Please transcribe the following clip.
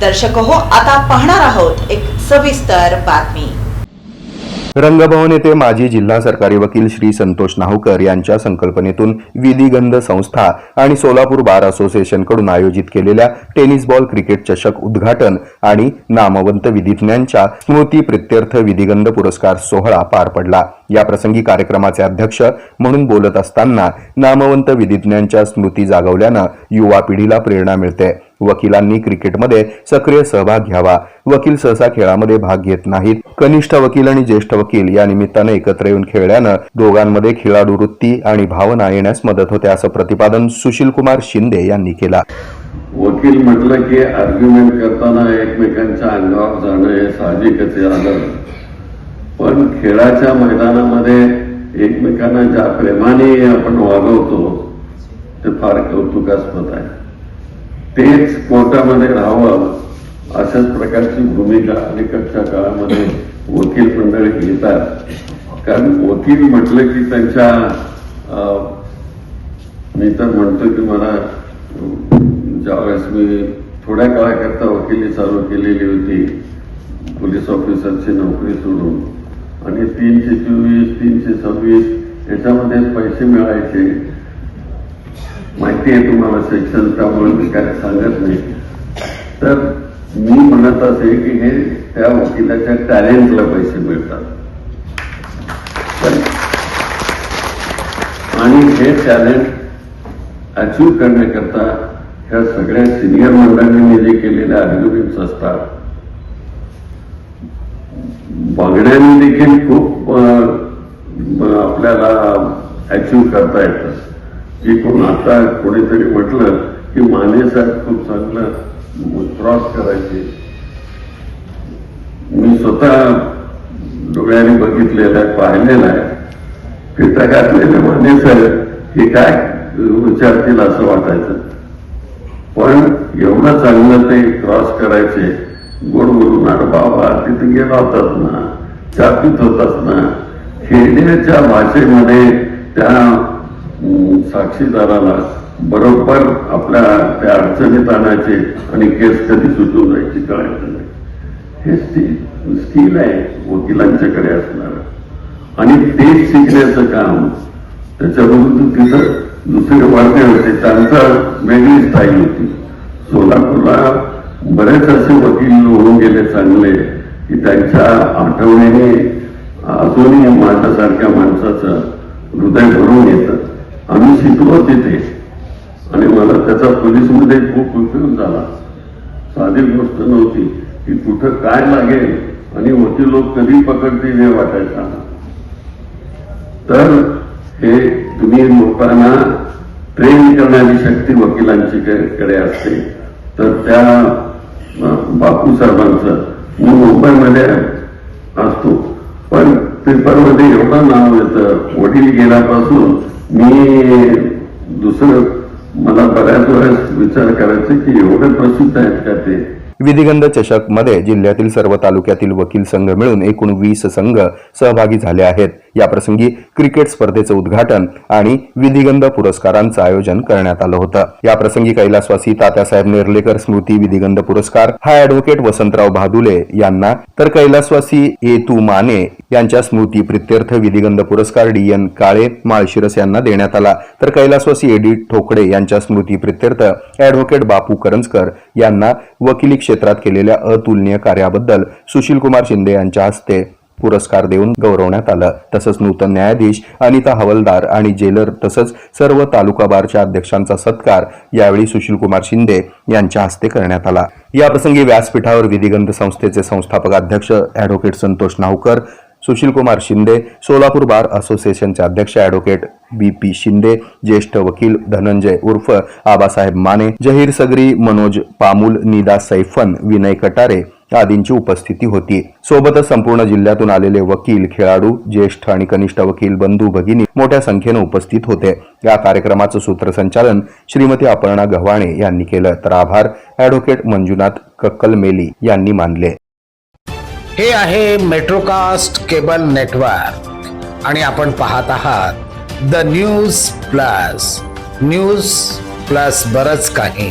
दर्शक हो, आता पाहणार आहोत एक सविस्तर बातमी। रंगभवन येथे माजी जिल्हा सरकारी वकील श्री संतोष नाहूकर यांच्या संकल्पनेतून विधिगंध संस्था आणि सोलापूर बार असोसिएशन कडून आयोजित केलेल्या टेनिस बॉल क्रिकेट चषक उद्घाटन आणि नामवंत विधिज्ञांच्या स्मृती प्रित्यर्थ विधिगंध पुरस्कार सोहळा पार पडला। या प्रसंगी कार्यक्रमाचे अध्यक्ष म्हणून बोलत असताना नामवंत विधिज्ञांच्या स्मृती जागवल्यानं युवा पिढीला प्रेरणा मिळते। वकिलांनी क्रिकेटमध्ये सक्रिय सहभाग घ्यावा। वकील सहसा खेळामध्ये भाग घेत नाहीत। कनिष्ठ वकील आणि ज्येष्ठ वकील या निमित्ताने एकत्र येऊन खेळल्यानं दोघांमध्ये खेळाडू वृत्ती आणि भावना येण्यास मदत होते, असं प्रतिपादन सुशील कुमार शिंदे यांनी केला। वकील म्हटलं की आर्ग्युमेंट करताना एकमेकांच्या अंगावर जाणं हे साहजिकच आहे, पण खेळाच्या मैदानामध्ये एकमेकांना ज्या प्रेमाने आपण वागवतो ते फार कौतुकास्पद आहे। तेच कोर्टामध्ये राहावं अशाच प्रकारची भूमिका अलीकडच्या काळामध्ये वकील मंडळी घेतात। कारण वकील म्हटलं की त्यांच्या मी तर म्हणतो की मला ज्यावेळेस मी थोड्या काळाकरता वकिली चालू केलेली होती, पोलीस ऑफिसरची नोकरी सोडून, आणि 324, 326 याच्यामध्ये पैसे मिळायचे। माहिती आहे तुम्हाला सेक्शन, त्यामुळे मी काय सांगत नाही। तर मी म्हणत असे की हे त्या वकिलाच्या टॅलेंटला पैसे मिळतात, आणि हे टॅलेंट अचीव्ह करण्याकरता ह्या सगळ्या सिनियर मंडळींनी जे केलेले आर्ग्युमेंट्स असतात, बघण्याने देखील खूप आपल्याला अचीव्ह करता येतं। की कोण आता कोणीतरी म्हटलं की माने साहेब खूप चांगलं क्रॉस करायचे, मी स्वतः डोळ्याने बघितलेलं आहे, पाहिलेलं आहे। फिटा घातलेले माने साहेब हे काय विचारतील असं वाटायचं, पण एवढं चांगलं ते क्रॉस करायचे। गोड बोलून, अरे बाबा तिथे गेला होताच ना, चापीत होताच ना, खेळण्याच्या भाषेमध्ये त्या साक्षीदाराला बरोबर आपल्या त्या अडचणीत आणायचे आणि केस कधी सुटून जायची कळायचं नाही। हे स्किल आहे वकिलांच्याकडे असणार, आणि तेच शिकण्याचं काम त्याच्याबरोबर तिथं दुसरे वर्ग होते, त्यांचा वेगळी स्टाईल होती। सोलापूरला बरेच असे वकील होऊन गेले चांगले की त्यांच्या आठवणीने अजूनही माझ्यासारख्या माणसाचं हृदय भरून येतं। आम्ही शिकलो तिथे, आणि मला त्याचा पोलीसमध्ये खूप उपयोग झाला। साधी गोष्ट नव्हती की कुठं काय लागेल आणि वकील लोक कधी पकडतील हे वाटायचं। तर हे तुम्ही लोकांना ट्रेन करणारी शक्ती वकिलांची कडे असते। तर त्या बापू साहेबांचं, मी मुंबईमध्ये असतो, पण पेपरमध्ये एवढं नाव येतं, वडील गेल्यापासून मी दुसरं मला बऱ्याच वेळेस विचार करायचा की एवढे प्रसिद्ध आहेत का ते। विधिगंध चषक मध्ये जिल्ह्यातील सर्व तालुक्यातील वकील संघ मिळून एकूण 20 संघ सहभागी झाले आहेत। या प्रसंगी क्रिकेट स्पर्धेचं उद्घाटन आणि विधिगंध पुरस्कारांचं आयोजन करण्यात आलं होतं। या प्रसंगी कैलासवासी तात्यासाहेब नेर्लेकर स्मृती विधिगंध पुरस्कार हा ॲडव्होकेट वसंतराव भादुले यांना, तर कैलासवासी एतू माने यांच्या स्मृती प्रित्यर्थ विधिगंध पुरस्कार DN काळे माळशिरस यांना देण्यात आला। तर कैलासवासी एडी ठोकडे यांच्या स्मृती प्रित्यर्थ ॲडव्होकेट बापू करंजकर यांना वकिली क्षेत्रात केलेल्या अतुलनीय कार्याबद्दल सुशील कुमार शिंदे यांच्या हस्ते पुरस्कार देऊन गौरवण्यात आलं। तसंच नूतन न्यायाधीश अनिता हवलदार आणि जेलर तसंच सर्व तालुका बारच्या अध्यक्षांचा सत्कार यावेळी सुशील कुमार शिंदे यांच्या हस्ते करण्यात आला। या प्रसंगी व्यासपीठावर विधिगंध संस्थेचे संस्थापक अध्यक्ष ॲडव्होकेट संतोष नाहूकर, सुशील कुमार शिंदे, सोलापूर बार असोसिएशनचे अध्यक्ष ॲडव्होकेट BP शिंदे, ज्येष्ठ वकील धनंजय उर्फ आबासाहेब माने, जहीर सगरी, मनोज पामुल, निदा सैफन, विनय कटारे आदींची उपस्थिती होती। सोबतच संपूर्ण जिल्ह्यातून आलेले वकील, खेळाडू, ज्येष्ठ आणि कनिष्ठ वकील बंधू भगिनी मोठ्या संख्येने उपस्थित होते। या कार्यक्रमाचं सूत्रसंचालन श्रीमती अपर्णा गव्हाणे यांनी केलं, तर आभार ॲडव्होकेट मंजुनाथ कक्कलमेली यांनी मानले। हे आहे मेट्रोकास्ट केबल नेटवर्क आणि आपण पाहत आहात द न्यूज प्लस बरच काही।